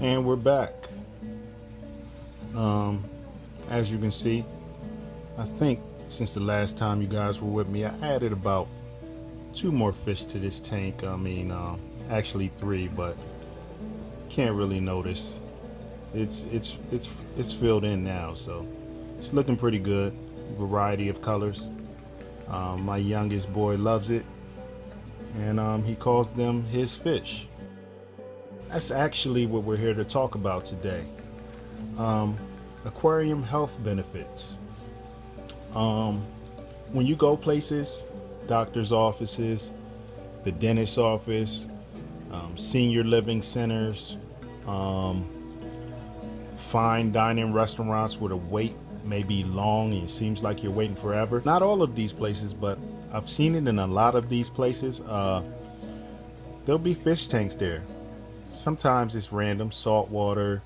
And we're back. As you can see, I think since the last time you guys were with me, I added about 2 more fish to this tank. Actually 3, but can't really notice. It's filled in now, so it's looking pretty good. Variety of colors. My youngest boy loves it, and he calls them his fish. That's actually what we're here to talk about today. Aquarium health benefits. When you go places, doctor's offices, the dentist's office, senior living centers, fine dining restaurants where the wait may be long and it seems like you're waiting forever. Not all of these places, but I've seen it in a lot of these places. There'll be fish tanks there. Sometimes it's random, saltwater,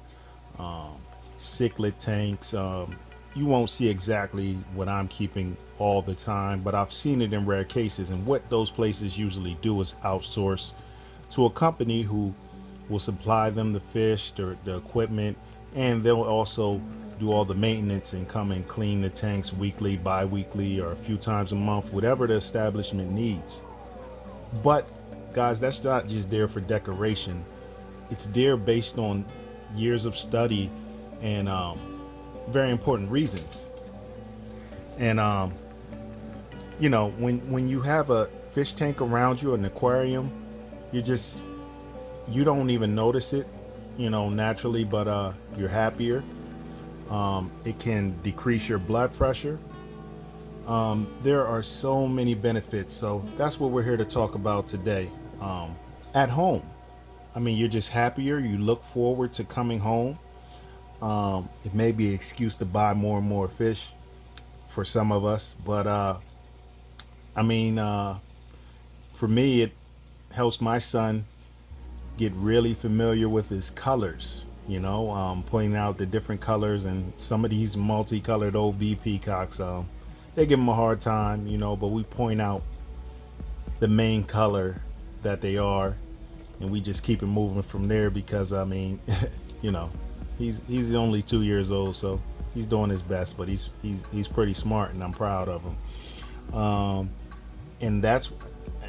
cichlid tanks. You won't see exactly what I'm keeping all the time, but I've seen it in rare cases. And what those places usually do is outsource to a company who will supply them the fish, the equipment, and they'll also do all the maintenance and come and clean the tanks weekly, bi-weekly, or a few times a month, whatever the establishment needs. But guys, that's not just there for decoration. It's there based on years of study and very important reasons. And you know, when you have a fish tank around you, an aquarium, you don't even notice it, you know, naturally, but you're happier. It can decrease your blood pressure. There are so many benefits, so that's what we're here to talk about today. At home, I mean, you're just happier. You look forward to coming home. It may be an excuse to buy more and more fish for some of us, but for me, it helps my son get really familiar with his colors, you know, pointing out the different colors. And some of these multicolored OB peacocks, they give him a hard time, you know, but we point out the main color that they are, and we just keep it moving from there because, I mean, you know, he's only 2 years old, so he's doing his best, but he's pretty smart, and I'm proud of him.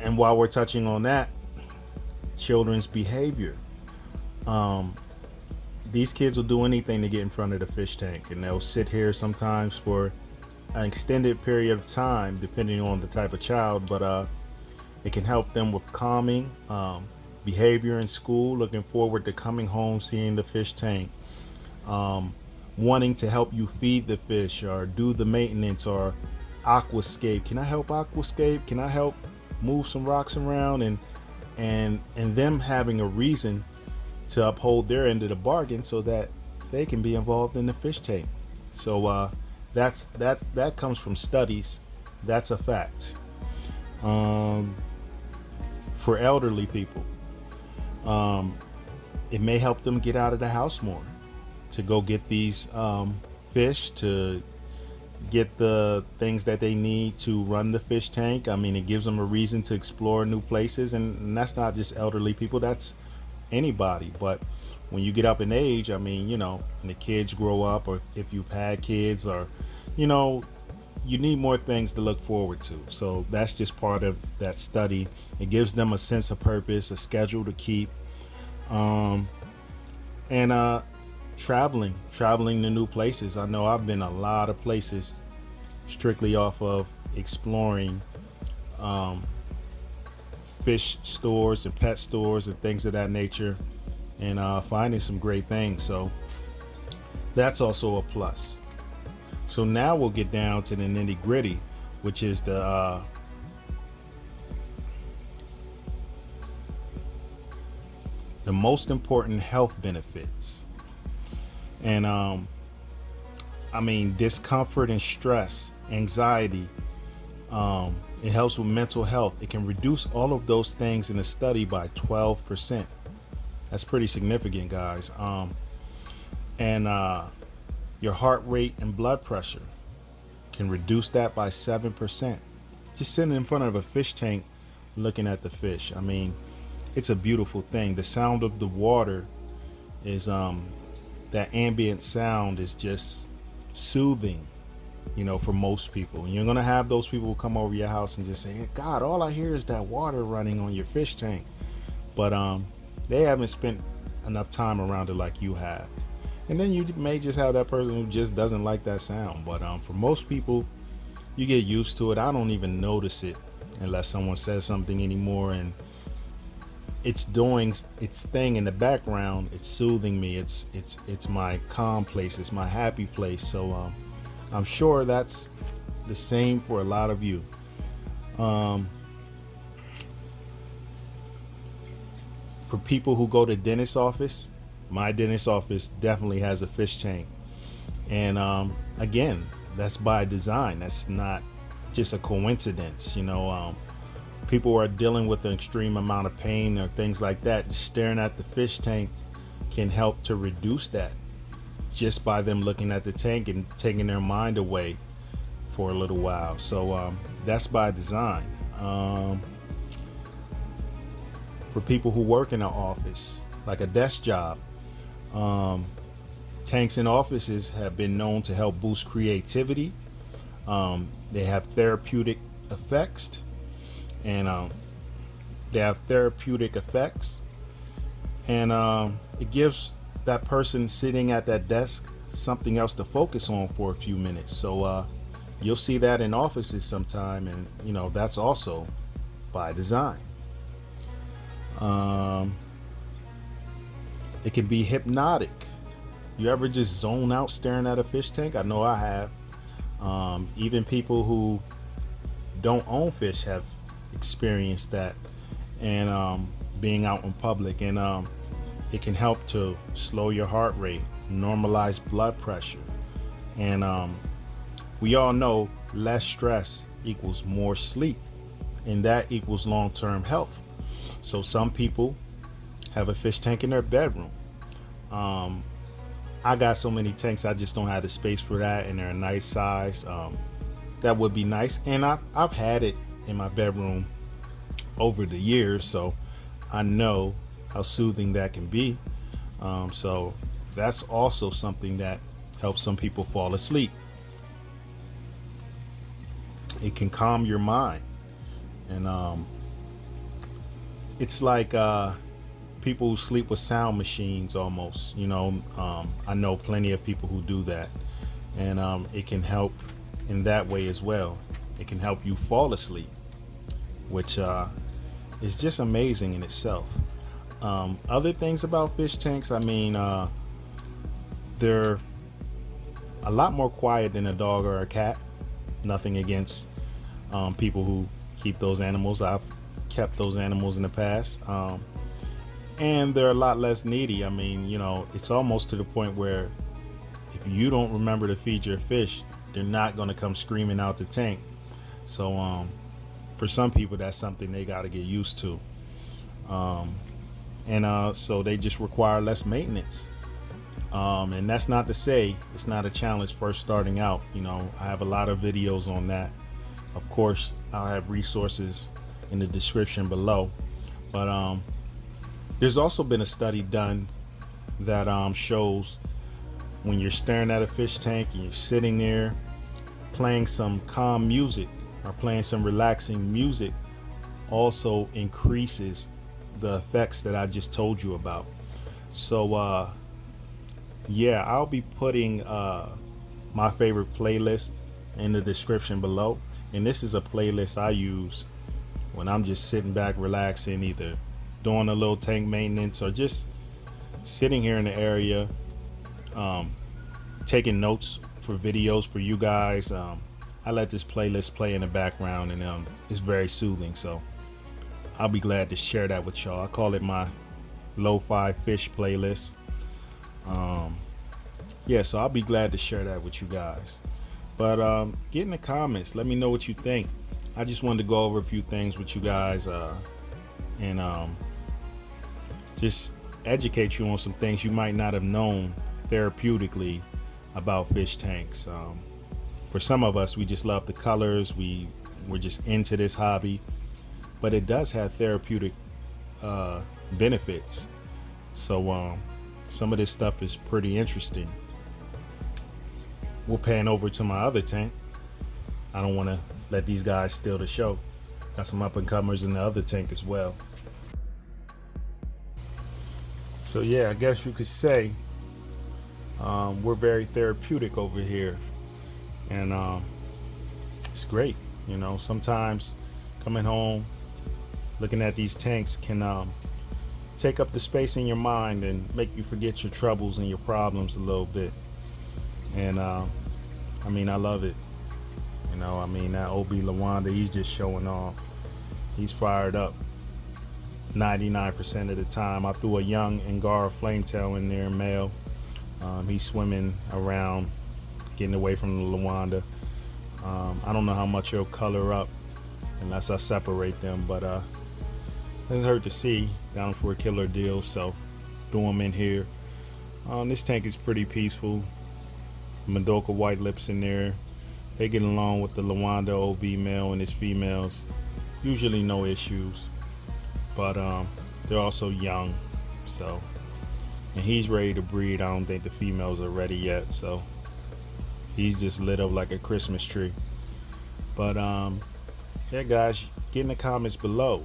And while we're touching on that, children's behavior. These kids will do anything to get in front of the fish tank, and they'll sit here sometimes for an extended period of time, depending on the type of child, but it can help them with calming behavior in school, looking forward to coming home, seeing the fish tank, wanting to help you feed the fish or do the maintenance or aquascape. Can I help aquascape? Can I help move some rocks around? And them having a reason to uphold their end of the bargain so that they can be involved in the fish tank. So that comes from studies. That's a fact. For elderly people, it may help them get out of the house more, to go get these fish, to get the things that they need to run the fish tank. I mean, it gives them a reason to explore new places, and that's not just elderly people, that's anybody. But when you get up in age, I mean, you know, when the kids grow up, or if you've had kids, or, you know, you need more things to look forward to. So that's just part of that study. It gives them a sense of purpose, a schedule to keep, and traveling to new places. I know I've been a lot of places strictly off of exploring fish stores and pet stores and things of that nature, and finding some great things. So that's also a plus. So now we'll get down to the nitty gritty, which is the most important health benefits. And I mean, discomfort and stress, anxiety, it helps with mental health. It can reduce all of those things in a study by 12%. That's pretty significant, guys. And your heart rate and blood pressure can reduce that by 7%. Just sitting in front of a fish tank looking at the fish. I mean, it's a beautiful thing. The sound of the water is that ambient sound is just soothing, you know, for most people. And you're gonna have those people who come over your house and just say, hey, God, all I hear is that water running on your fish tank. But they haven't spent enough time around it like you have. And then you may just have that person who just doesn't like that sound. But for most people, you get used to it. I don't even notice it unless someone says something anymore, and it's doing its thing in the background. It's soothing me. It's my calm place. It's my happy place. So I'm sure that's the same for a lot of you. For people who go to dentist's office, my dentist's office definitely has a fish tank. And again, that's by design. That's not just a coincidence. You know, people who are dealing with an extreme amount of pain or things like that, just staring at the fish tank can help to reduce that just by them looking at the tank and taking their mind away for a little while. So that's by design. For people who work in an office, like a desk job, tanks in offices have been known to help boost creativity. They have therapeutic effects, and it gives that person sitting at that desk something else to focus on for a few minutes. So you'll see that in offices sometime, and you know, that's also by design. It can be hypnotic. You ever just zone out staring at a fish tank? I know I have. Even people who don't own fish have experienced that, and being out in public, and it can help to slow your heart rate, normalize blood pressure, and we all know less stress equals more sleep, and that equals long-term health. So some people have a fish tank in their bedroom. I got so many tanks, I just don't have the space for that, and they're a nice size. That would be nice, and I've had it in my bedroom over the years, so I know how soothing that can be. So that's also something that helps some people fall asleep. It can calm your mind, and it's like people who sleep with sound machines almost, you know. I know plenty of people who do that, and it can help in that way as well. It can help you fall asleep, which is just amazing in itself. Other things about fish tanks, I mean, they're a lot more quiet than a dog or a cat. Nothing against people who keep those animals. I've kept those animals in the past. And they're a lot less needy. I mean, you know, it's almost to the point where if you don't remember to feed your fish, they're not going to come screaming out the tank. So for some people, that's something they got to get used to. So they just require less maintenance. And that's not to say it's not a challenge first starting out. You know, I have a lot of videos on that. Of course, I'll have resources in the description below. But there's also been a study done that shows when you're staring at a fish tank and you're sitting there playing some calm music or playing some relaxing music also increases the effects that I just told you about. So yeah, I'll be putting my favorite playlist in the description below, and this is a playlist I use when I'm just sitting back relaxing, either doing a little tank maintenance or just sitting here in the area taking notes for videos for you guys. I let this playlist play in the background, and it's very soothing, so I'll be glad to share that with y'all. I call it my lo-fi fish playlist. Yeah, so I'll be glad to share that with you guys. But get in the comments, let me know what you think. I just wanted to go over a few things with you guys, and just educate you on some things you might not have known therapeutically about fish tanks. For some of us, we just love the colors, we're just into this hobby, but it does have therapeutic benefits. So some of this stuff is pretty interesting. We'll pan over to my other tank. I don't want to let these guys steal the show. Got some up and comers in the other tank as well. So yeah, I guess you could say we're very therapeutic over here, and it's great. You know, sometimes coming home, looking at these tanks can take up the space in your mind and make you forget your troubles and your problems a little bit. And I mean, I love it. You know, I mean, that OB Lawanda, he's just showing off. He's fired up 99% of the time. I threw a young Angara flametail in there, male. He's swimming around, getting away from the Lawanda. I don't know how much he'll color up unless I separate them, but doesn't hurt to see. Got him for a killer deal, so threw him in here. This tank is pretty peaceful. Madoka white lips in there. They get along with the Lawanda OB male and his females. Usually no issues, but they're also young, so, and he's ready to breed. I don't think the females are ready yet, so he's just lit up like a Christmas tree. But yeah, guys, get in the comments below.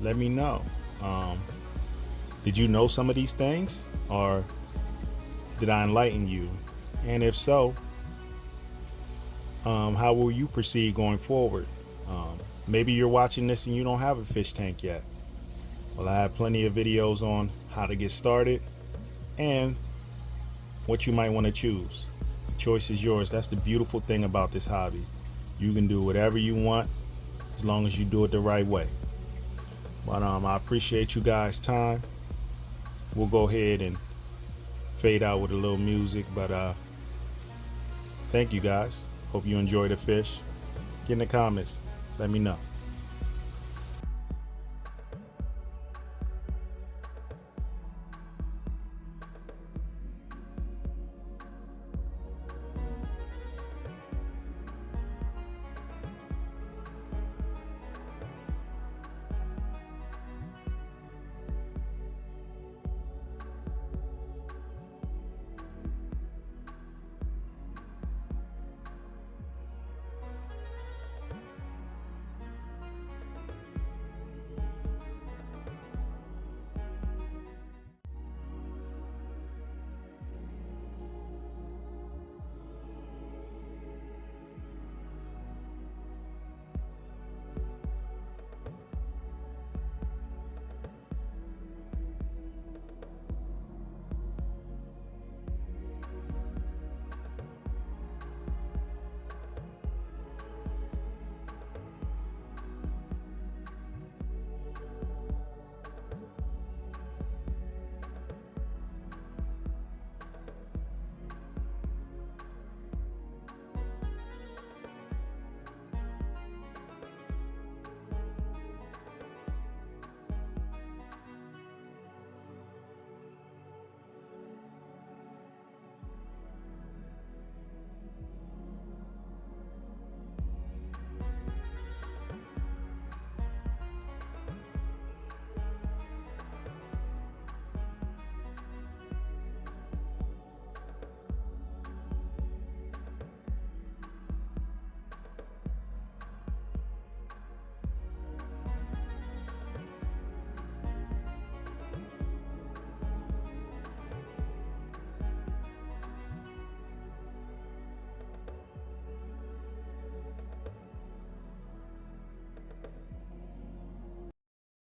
Let me know. Did you know some of these things, or did I enlighten you? And if so, how will you proceed going forward? Maybe you're watching this and you don't have a fish tank yet. Well, I have plenty of videos on how to get started and what you might want to choose. The choice is yours. That's the beautiful thing about this hobby. You can do whatever you want as long as you do it the right way. But I appreciate you guys' time. We'll go ahead and fade out with a little music, but thank you guys. Hope you enjoy the fish. Get in the comments. Let me know.